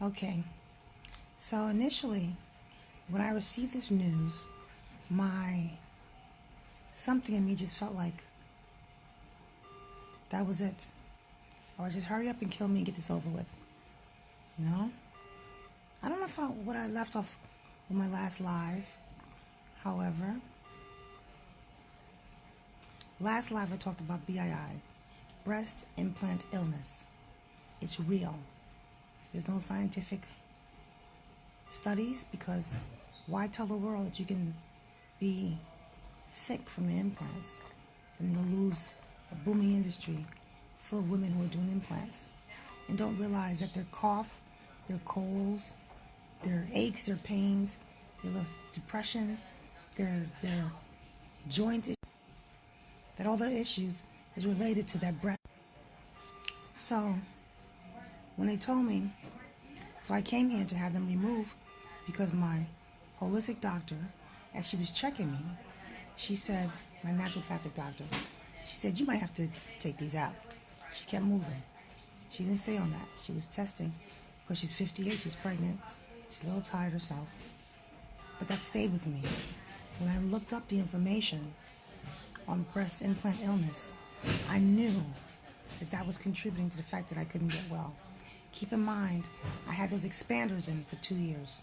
Okay, so initially, when I received this news, my something in me just felt like that was it. Or just hurry up and kill me and get this over with. You know? I don't know if what I left off with my last live. However, last live I talked about BII, breast implant illness. It's real. There's no scientific studies because why tell the world that you can be sick from the implants? Then you'll lose a booming industry full of women who are doing implants and don't realize that their cough, their colds, their aches, their pains, their depression, their joint, that all their issues is related to that breast. So when they told me, so I came here to have them removed because my holistic doctor, as she was checking me, she said, my naturopathic doctor, she said, you might have to take these out. She kept moving. She didn't stay on that. She was testing because she's 58, she's pregnant. She's a little tired herself. But that stayed with me. When I looked up the information on breast implant illness, I knew that that was contributing to the fact that I couldn't get well. Keep in mind, I had those expanders in for 2 years.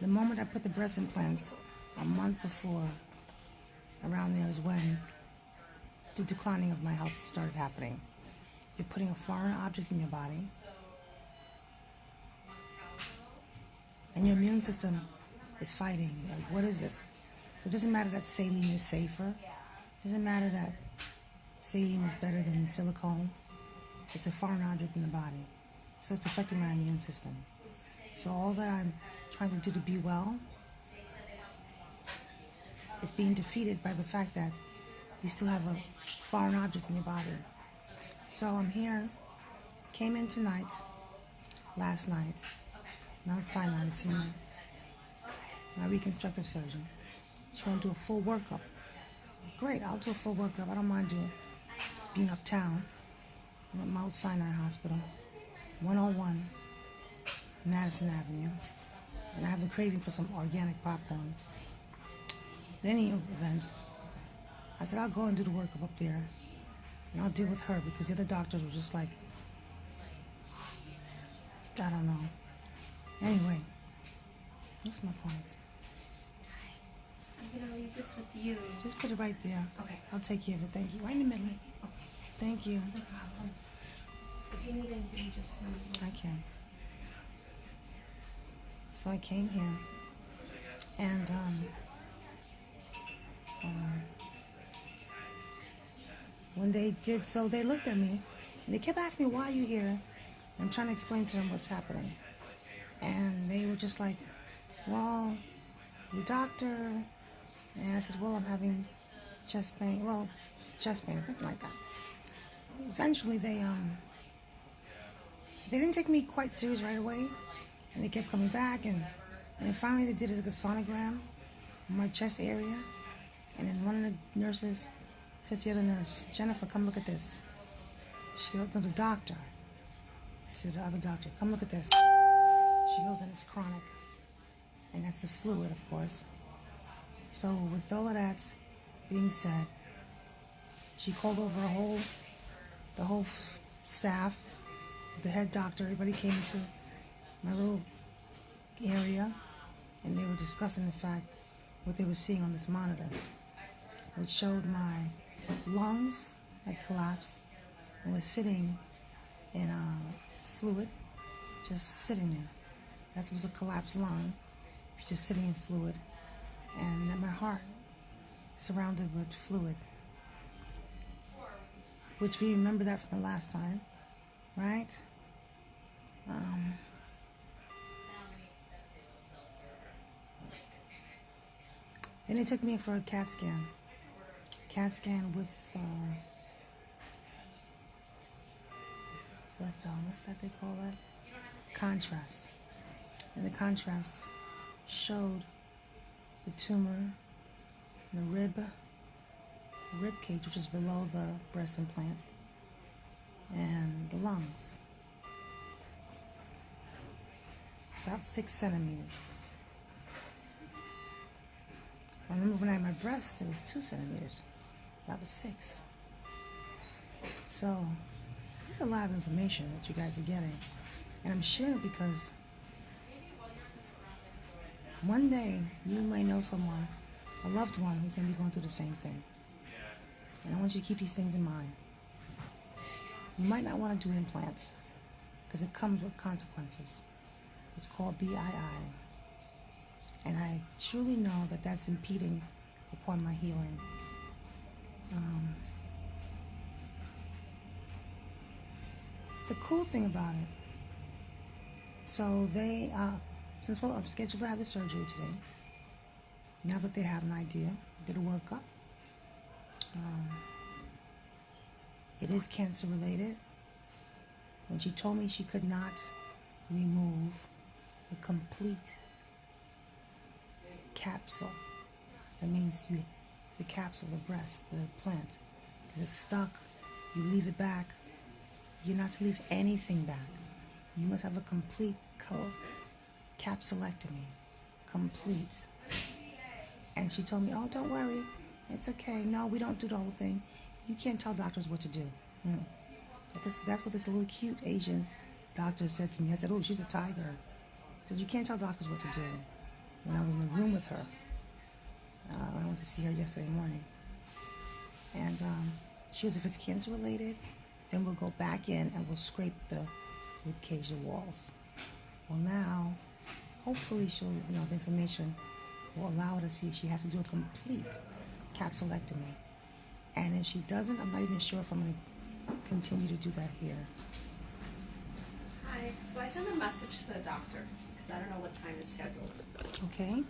The moment I put the breast implants, a month before, around there is when the declining of my health started happening. You're putting a foreign object in your body, and your immune system is fighting. Like, what is this? So it doesn't matter that saline is safer. It doesn't matter that saline is better than silicone. It's a foreign object in the body. So it's affecting my immune system. So all that I'm trying to do to be well is being defeated by the fact that you still have a foreign object in your body. So I'm here, came in tonight, last night, Mount Sinai to see my reconstructive surgeon. She want to do a full workup. Great, I'll do a full workup. I don't mind being uptown. I'm at Mount Sinai Hospital, 101 Madison Avenue. And I have the craving for some organic popcorn. In any event, I said I'll go and do the workup up there. And I'll deal with her because the other doctors were just like, I don't know. Anyway, what's my points? I'm going to leave this with you. Just put it right there. Okay. I'll take care of it. Thank you. Right in the middle. Okay. Thank you. No problem. If you need anything, just let me know. Okay. So I came here, and when they did, so they looked at me, and they kept asking me, why are you here? I'm trying to explain to them what's happening. And they were just like, well, your doctor. And I said, well, I'm having chest pain. Well, chest pain, something like that. Eventually, they didn't take me quite serious right away. And they kept coming back. And then finally, they did like a sonogram in my chest area. And then one of the nurses said to the other nurse, Jennifer, come look at this. She goes to the doctor, to the other doctor, come look at this. She goes, and it's chronic. And that's the fluid, of course. So with all of that being said, she called over the whole staff, the head doctor, everybody came into my little area, and they were discussing the fact, what they were seeing on this monitor, which showed my lungs had collapsed and was sitting in fluid, just sitting there. That was a collapsed lung, just sitting in fluid, and that my heart surrounded with fluid, which we remember that from the last time, right? Then they took me for a CAT scan. CAT scan with what's that they call that? Contrast. And the contrast showed the tumor in the rib cage, which is below the breast implant, and the lungs. about 6 centimeters. I remember when I had my breasts, it was 2 centimeters. That was 6. So, there's a lot of information that you guys are getting. And I'm sharing it because one day you may know someone, a loved one, who's going to be going through the same thing. And I want you to keep these things in mind. You might not want to do implants because it comes with consequences. It's called BII. And I truly know that that's impeding upon my healing. The cool thing about it, so they, since well, I'm scheduled to have the surgery today. Now that they have an idea, did a workup. It is cancer related. When she told me she could not remove the complete capsule, that means the capsule, the breast, the plant, because it's stuck, you leave it back. You're not to leave anything back. You must have a complete capsulectomy. Complete. And she told me, oh, don't worry. It's okay. No, we don't do the whole thing. You can't tell doctors what to do. That's what this little cute Asian doctor said to me. I said, oh, she's a tiger. She said, you can't tell doctors what to do. When I was in the room with her, I went to see her yesterday morning. And she was, if it's cancer related, then we'll go back in and we'll scrape the rib cage walls. Well, now, hopefully she'll, the information will allow her to see she has to do a complete capsulectomy. And if she doesn't, I'm not even sure if I'm going to continue to do that here. Hi. So I sent a message to the doctor because I don't know what time is scheduled. Okay.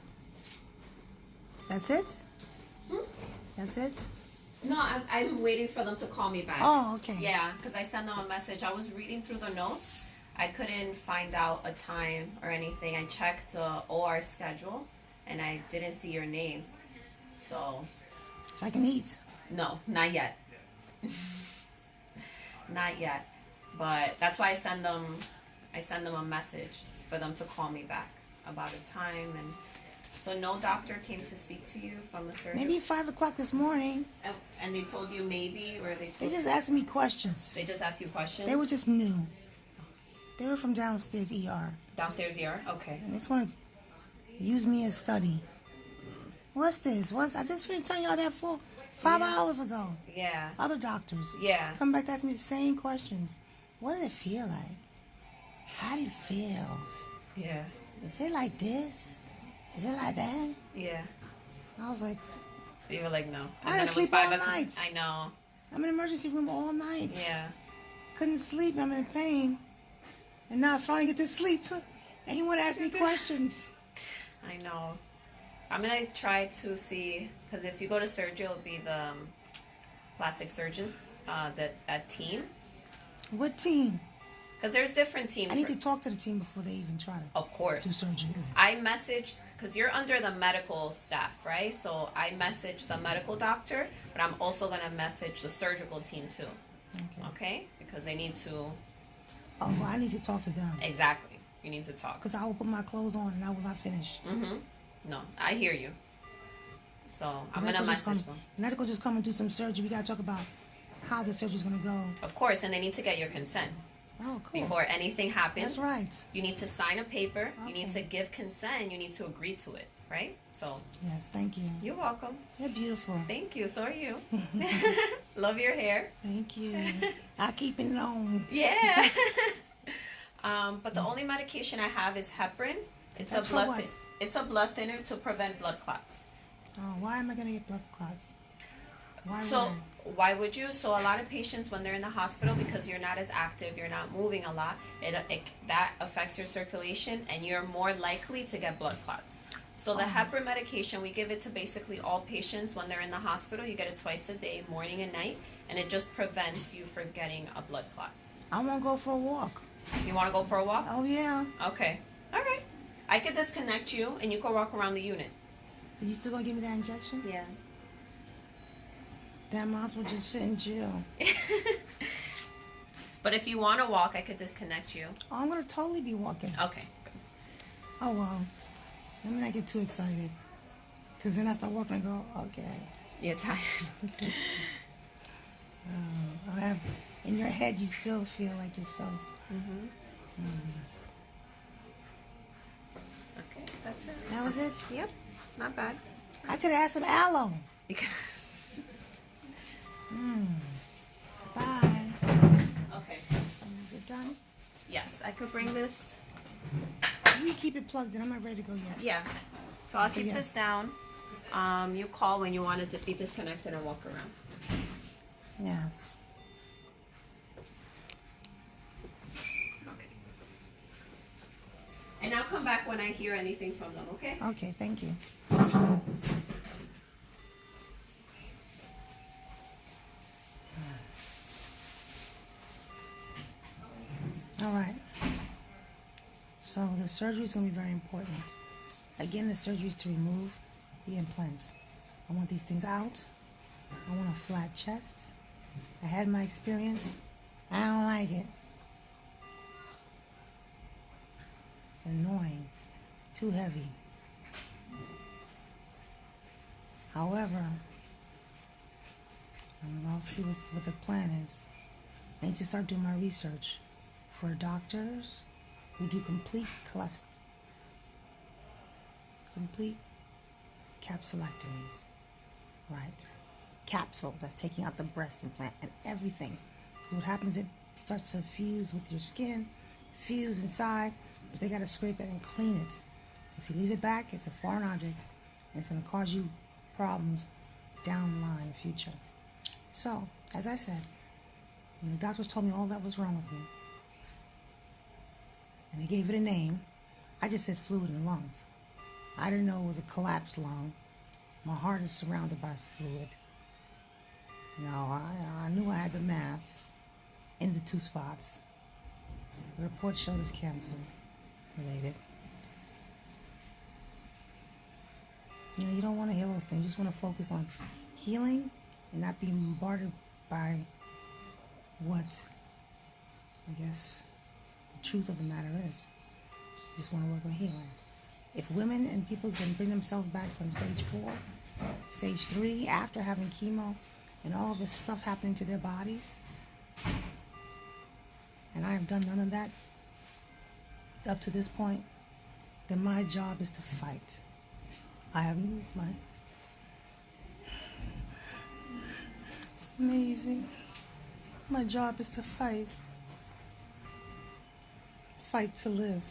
That's it? That's it? No, I'm waiting for them to call me back. Oh, okay. Yeah, because I sent them a message. I was reading through the notes. I couldn't find out a time or anything. I checked the OR schedule, and I didn't see your name. So I can eat. No, not yet. Not yet. But that's why I send them a message for them to call me back about a time. And so no doctor came to speak to you from the surgery? Maybe 5 o'clock this morning. And they told you maybe, or they told They just asked me questions. They just asked you questions? They were just new. They were from downstairs ER. Downstairs ER? Okay. And they just want to use me as study. What's this? I just finished telling y'all that 5 hours ago. Yeah. Other doctors. Yeah. Come back to ask me the same questions. What does it feel like? How do you feel? Yeah. Is it like this? Is it like that? Yeah. I was like... You were like, no. I didn't sleep all night. I know. I'm in the emergency room all night. Yeah. Couldn't sleep. I'm in pain. And now I finally get to sleep. And you want to ask me questions. I know. I'm going to try to see, because if you go to surgery, it'll be the plastic surgeons, that team. What team? Because there's different teams. I need to talk to the team before they even try to of course. do surgery. I messaged, because you're under the medical staff, right? So I messaged the medical doctor, but I'm also going to message the surgical team too. Okay? Because they need to... Oh, well, I need to talk to them. Exactly. You need to talk. Because I will put my clothes on and I will not finish. Mm-hmm. No, I hear you. So I'm going to message them. You're not going to just come and do some surgery. We got to talk about how the surgery's going to go. Of course, and they need to get your consent. Oh, cool. Before anything happens. That's right. You need to sign a paper. Okay. You need to give consent. You need to agree to it, right? So. Yes, thank you. You're welcome. You're beautiful. Thank you. So are you. Love your hair. Thank you. I'll keep it on. Yeah. But the only medication I have is heparin. It's That's a blood for what? It's a blood thinner to prevent blood clots. Oh, why am I going to get blood clots? Why would you? So a lot of patients, when they're in the hospital, because you're not as active, you're not moving a lot, that affects your circulation, and you're more likely to get blood clots. So the heparin medication, we give it to basically all patients when they're in the hospital. You get it twice a day, morning and night, and it just prevents you from getting a blood clot. I want to go for a walk. You want to go for a walk? Oh, yeah. Okay. All right. I could disconnect you, and you can walk around the unit. Are you still going to give me that injection? Yeah. That might as well just sit in jail. But if you want to walk, I could disconnect you. Oh, I'm going to totally be walking. Okay. Oh, well. Let me not get too excited. Because then I start walking and go, okay. You're tired. I have, in your head, you still feel like you're so. Okay, that's it. That was it? Yep, not bad. I could have had some aloe. You can- Bye. okay. You're done? Yes, I could bring this. You keep it plugged in. I'm not ready to go yet. Yeah. So I'll keep Yes. this down. You call when you want it to be disconnected and walk around. Yes. Okay. And I'll come back when I hear anything from them, okay? Okay, thank you. All right. So the surgery is going to be very important. Again, the surgery is to remove the implants. I want these things out. I want a flat chest. I had my experience. I don't like it. It's annoying. Too heavy. However, I'll see what the plan is. I need to start doing my research for doctors who do complete capsulectomies. Right. Capsules, that's taking out the breast implant and everything. So what happens, it starts to fuse with your skin, fuse inside, but they got to scrape it and clean it. If you leave it back, it's a foreign object, and it's going to cause you problems down the line in the future. So, as I said, when the doctors told me all that was wrong with me, and they gave it a name, I just said fluid in the lungs. I didn't know it was a collapsed lung. My heart is surrounded by fluid. No, I knew I had the mass in the 2 spots. The report showed us cancer related. You know, you don't want to hear those things. You just want to focus on healing and not being bombarded by what, I guess, the truth of the matter is. You just want to work on healing. If women and people can bring themselves back from stage 4, stage 3, after having chemo and all this stuff happening to their bodies, and I have done none of that up to this point, then my job is to fight. I have my... It's amazing. My job is to fight. Fight to live.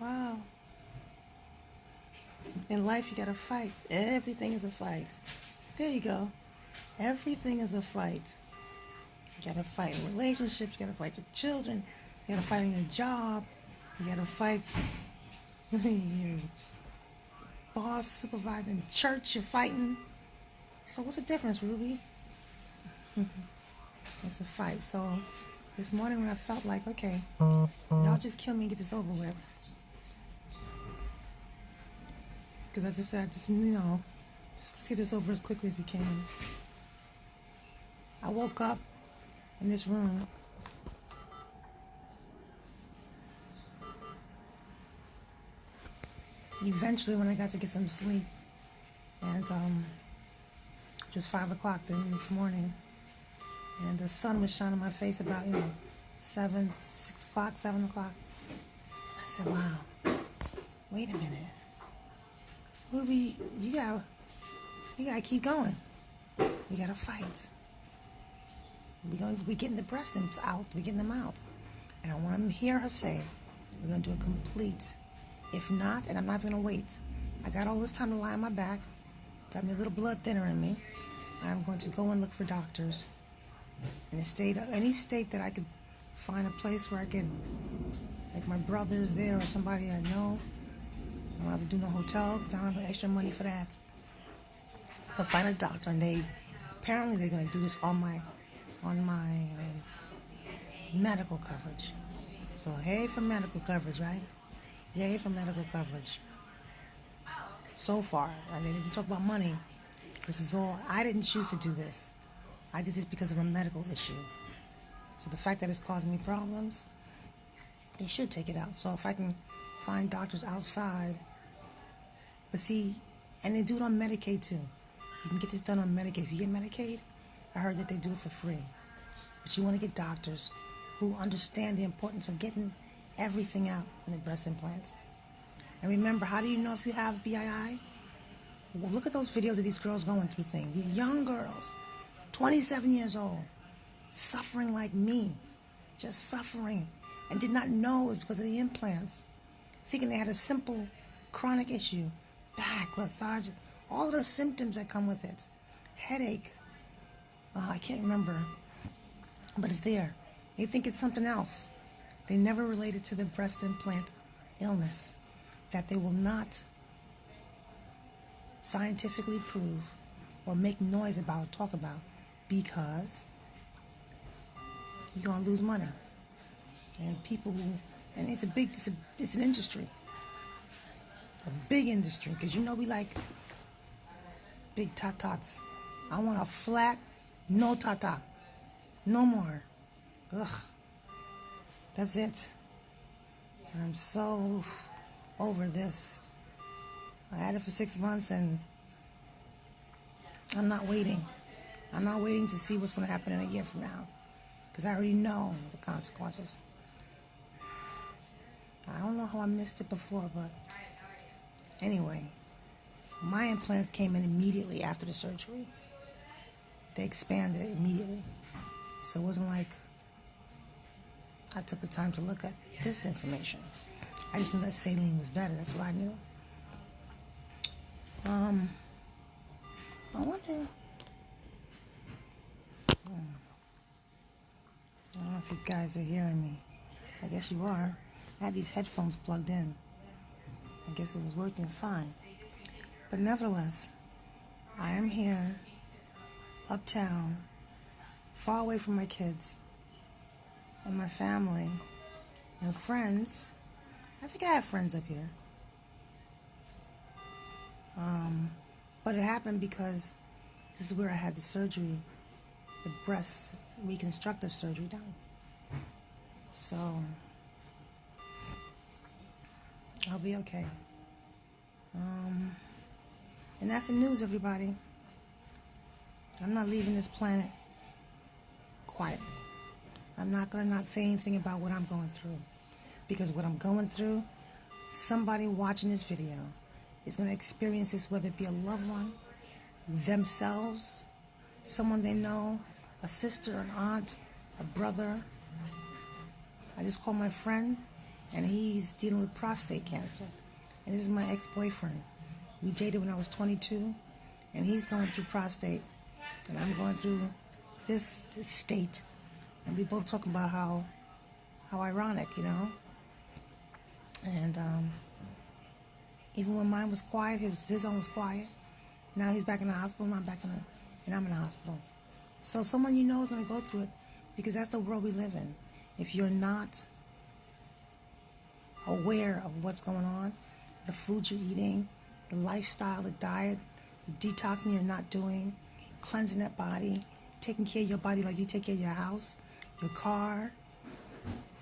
Wow. In life, you gotta fight. Everything is a fight. There you go. Everything is a fight. You gotta fight in relationships. You gotta fight with children. You gotta fight in your job. You gotta fight your boss, supervisor in church. You're fighting. So what's the difference, Ruby? It's a fight. So this morning when I felt like, okay, y'all just kill me and get this over with. Because I just said, just let's get this over as quickly as we can. I woke up in this room. Eventually, when I got to get some sleep, and just 5 o'clock the next morning, and the sun was shining on my face about 7 o'clock. I said, "Wow, wait a minute, Ruby, you gotta keep going. We gotta fight. We're getting the breast out. We're getting them out. And I want to hear her say, we're going to do a complete. If not, and I'm not going to wait. I got all this time to lie on my back. Got me a little blood thinner in me. I'm going to go and look for doctors in any state that I could find a place where I could, like my brother's there or somebody I know. I don't have to do no hotel because I don't have extra money for that. But find a doctor, and apparently they're going to do this on my medical coverage. So hey for medical coverage, right? Yay for medical coverage. So far, I didn't even talk about money. This is all, I didn't choose to do this. I did this because of a medical issue. So the fact that it's causing me problems, they should take it out. So if I can find doctors outside, but see, and they do it on Medicaid too. You can get this done on Medicaid. If you get Medicaid, I heard that they do it for free. But you want to get doctors who understand the importance of getting everything out in the breast implants. And remember, how do you know if you have BII? Well, look at those videos of these girls going through things. These young girls, 27 years old, suffering like me, just suffering, and did not know it was because of the implants, thinking they had a simple chronic issue, back, lethargic, all of the symptoms that come with it, headache, I can't remember, but it's there. They think it's something else. They never relate it to the breast implant illness that they will not scientifically prove or make noise about, talk about, because you're going to lose money. And people who, and it's an industry, a big industry, because you know we like big tatas. I want a flat, no tata, no more. Ugh, that's it. I'm so over this. I had it for 6 months and I'm not waiting. I'm not waiting to see what's going to happen in a year from now, because I already know the consequences. I don't know how I missed it before, but anyway, my implants came in immediately after the surgery. They expanded it immediately. So it wasn't like I took the time to look at this information. I just knew that saline was better. That's what I knew. I wonder. I don't know if you guys are hearing me. I guess you are. I had these headphones plugged in. I guess it was working fine. But nevertheless, I am here, uptown, far away from my kids and my family and friends. I think I have friends up here. But it happened because this is where I had the surgery, the breast reconstructive surgery done. So I'll be okay. And that's the news, everybody. I'm not leaving this planet quietly. I'm not going to not say anything about what I'm going through. Because what I'm going through, somebody watching this video is going to experience this, whether it be a loved one, themselves, someone they know, a sister, an aunt, a brother. I just called my friend, and he's dealing with prostate cancer. And this is my ex-boyfriend. We dated when I was 22, and he's going through prostate, and I'm going through this state. And we both talk about how ironic, you know. And even when mine was quiet, his own was quiet. Now he's back in the hospital, and I'm in the hospital. So someone you know is going to go through it, because that's the world we live in. If you're not aware of what's going on, the food you're eating, the lifestyle, the diet, the detoxing you're not doing, cleansing that body, taking care of your body like you take care of your house, your car,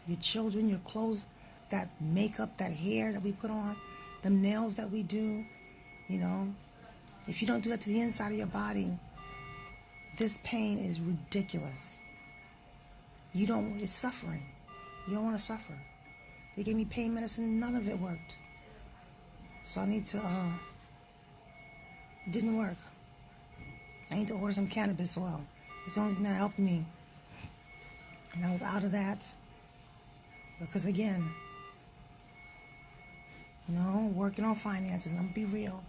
your children, your clothes, that makeup, that hair that we put on, the nails that we do, you know. If you don't do that to the inside of your body, this pain is ridiculous. It's suffering. You don't want to suffer. They gave me pain medicine, none of it worked. So I need to, it didn't work. I need to order some cannabis oil. It's the only thing that helped me. And I was out of that. Because again, you know, working on finances, and I'm going to be real.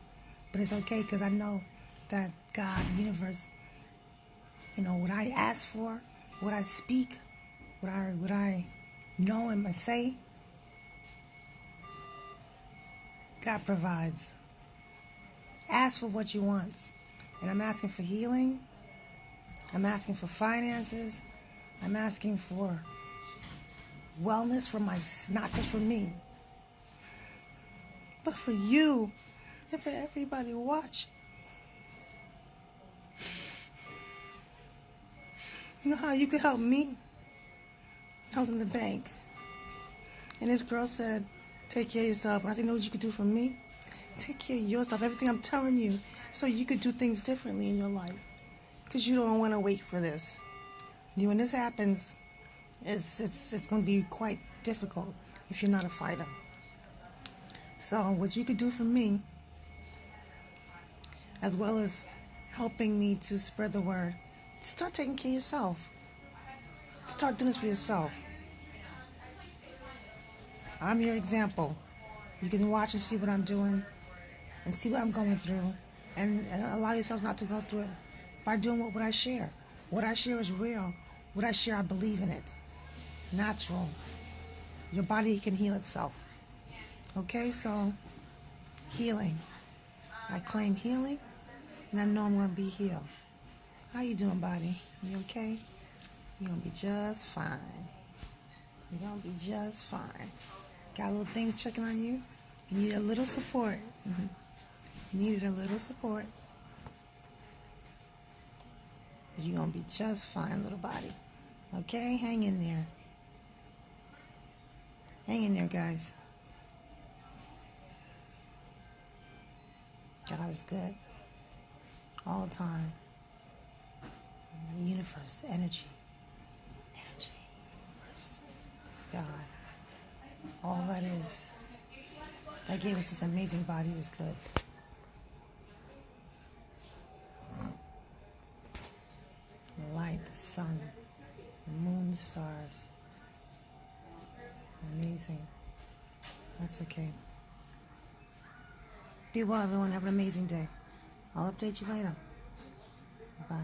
But it's okay, because I know that God, the universe, you know, what I ask for, what I speak, what I know and say, God provides. Ask for what you want. And I'm asking for healing. I'm asking for finances. I'm asking for wellness for not just for me, but for you and for everybody watching. You know how you could help me? I was in the bank, and this girl said, take care of yourself. And I said, you know what you could do for me? Take care of yourself, everything I'm telling you, so you could do things differently in your life. Because you don't want to wait for this. When this happens, it's going to be quite difficult if you're not a fighter. So what you could do for me, as well as helping me to spread the word, start taking care of yourself. Start doing this for yourself. I'm your example. You can watch and see what I'm doing and see what I'm going through, and allow yourself not to go through it by doing what I share. What I share is real. What I share, I believe in it. Natural. Your body can heal itself. Okay, so healing. I claim healing, and I know I'm going to be healed. How you doing, body? You okay? You're going to be just fine. You're going to be just fine. Got little things checking on you? You need a little support. You needed a little support. But you're going to be just fine, little body. Okay? Hang in there. Hang in there, guys. God is good. All the time. The universe, the energy. Energy, universe, God. All that is. That gave us this amazing body is good. The light, the sun, the moon, the stars. Amazing. That's okay. Be well, everyone. Have an amazing day. I'll update you later. Bye.